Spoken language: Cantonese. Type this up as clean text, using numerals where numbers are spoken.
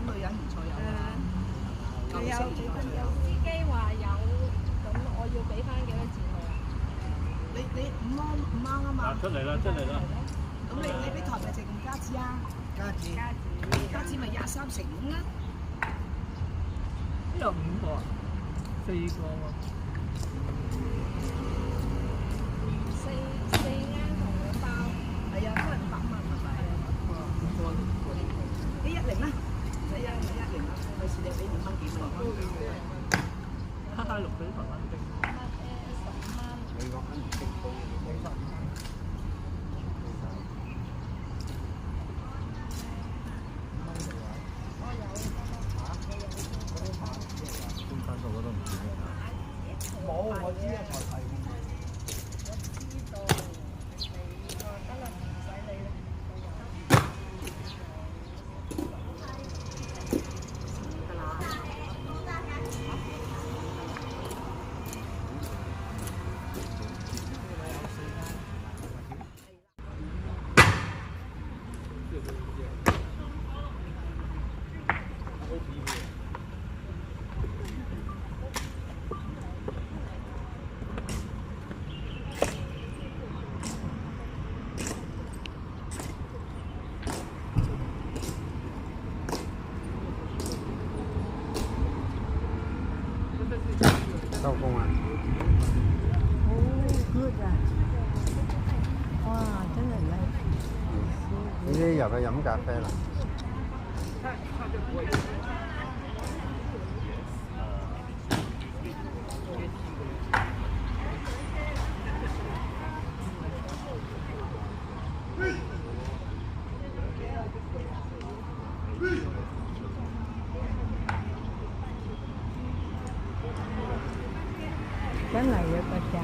女人唔錯有啦。佢有司機話有，咁我要俾翻幾多錢佢啊？你5蚊啊嘛。出嚟啦！咁你俾台咪淨加紙啊？加紙咪23成五啦。呢度5個啊，4個喎。四啱同佢包。係啊，都係500蚊係咪？你10啦，係啊，10啦，費事你俾2蚊幾蚊。哈哈，6俾台灣丁。10蚊。冇，我知啊，台幣。知道你得啦，唔使理啦。收工啊！好 good 啊！哇，真係靚！呢啲入去飲咖啡啦。真係有個價。